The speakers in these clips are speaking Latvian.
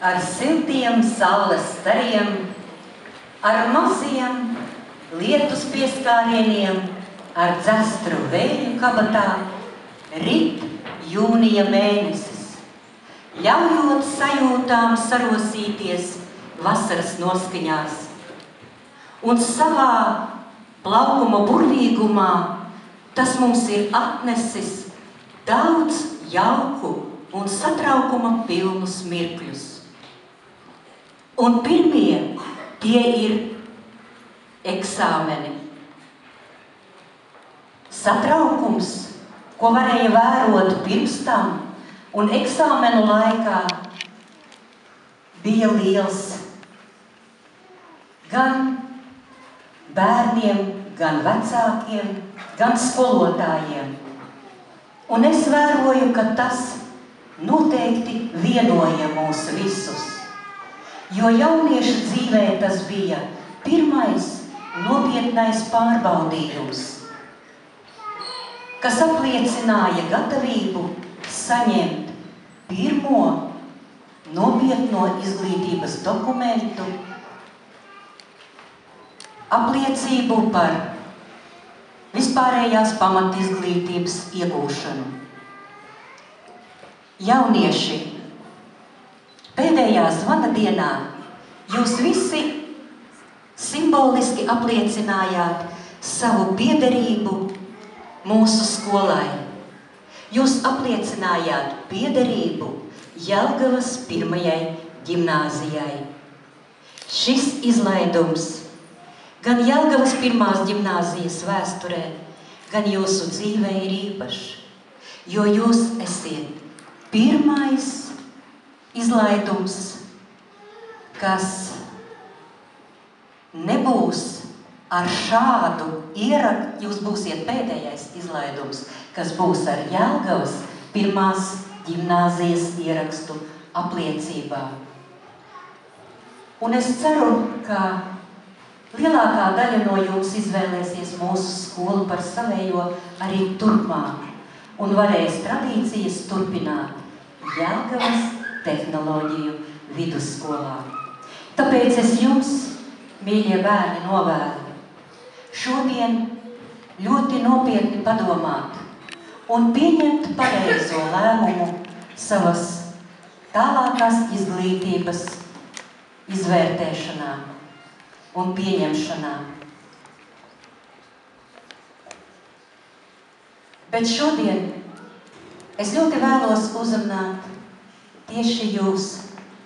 ar siltiem saules stariem, ar maziem lietus pieskārieniem, ar dzestru vēju kabatā, rit jūnija mēnesis, ļaujot sajūtām sarosīties vasaras noskaņās. Un savā plaukuma burvīgumā tas mums ir atnesis daudz jauku un satraukuma pilnus mirkļus. Un pirmie tie ir eksāmeni. Satraukums, ko varēja vērot pirms tam un eksāmenu laikā, bija liels gan bērniem, gan vecākiem, gan skolotājiem. Un es vēroju, ka tas noteikti vienoja mūs visus, jo jauniešu dzīvē tas bija pirmais nopietnais pārbaudījums, kas apliecināja gatavību saņemt pirmo nopietno izglītības dokumentu, apliecību par vispārējās pamatizglītības iegūšanu. Jaunieši, pēdējā zvana dienā jūs visi simboliski apliecinājāt savu piederību mūsu skolai. Jūs apliecinājāt piederību Jelgavas pirmajai ģimnāzijai. Šis izlaidums gan Jelgavas pirmās ģimnāzijas vēsturē, gan jūsu dzīvē ir īpašs, jo jūs esiet pirmais izlaidums, kas nebūs ar šādu ierakstu, jūs būsiet pēdējais izlaidums, kas būs ar Jelgavas pirmās ģimnāzijas ierakstu apliecībā. Un es ceru, ka lielākā daļa no jums izvēlēsies mūsu skolu par savējo arī turpmāk un varēs tradīcijas turpināt Jelgavas tehnoloģiju vidusskolā. Tāpēc es jums, mīļie bērni, novēlu šodien ļoti nopietni padomāt un pieņemt pareizo lēmumu savas tālākās izglītības izvērtēšanā un pieņemšanā. Bet šodien es ļoti vēlos uzrunāt tieši jūs,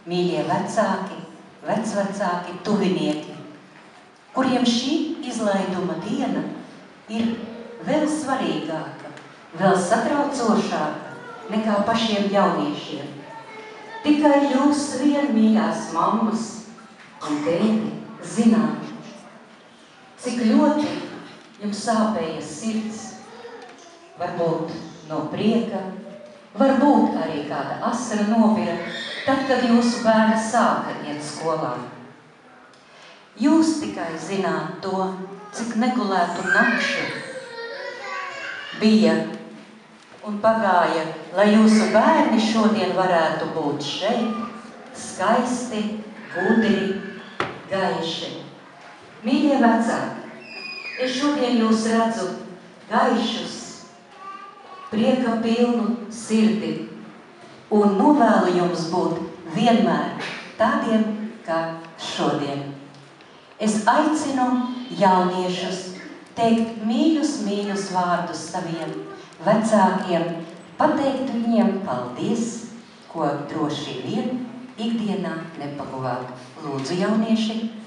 mīļie vecāki, vecvecāki, tuvinieki, kuriem šī izlaiduma diena ir vēl svarīgāka, vēl satraucošāka nekā pašiem jauniešiem. Tikai jūs vien, mīļās mammas un tēti, zināt, cik ļoti jums sāpēja sirds, varbūt no prieka, varbūt arī kāda asara nobira, tad, kad jūsu bērni sāka iet skolā. Jūs tikai zināt to, cik negulētu nakšu bija un pagāja, lai jūsu bērni šodien varētu būt šeit, skaisti, gudri, gaiši. Mīļie vecāki, es šodien jūs redzu gaišus, prieka pilnu sirdi un novēlu jums būt vienmēr tādiem kā šodien. Es aicinu jauniešus teikt mīļus vārdus saviem vecākiem, pateikt viņiem paldies, ko droši vien ikdienā nepaguvāt. Lūdzu, jaunieši!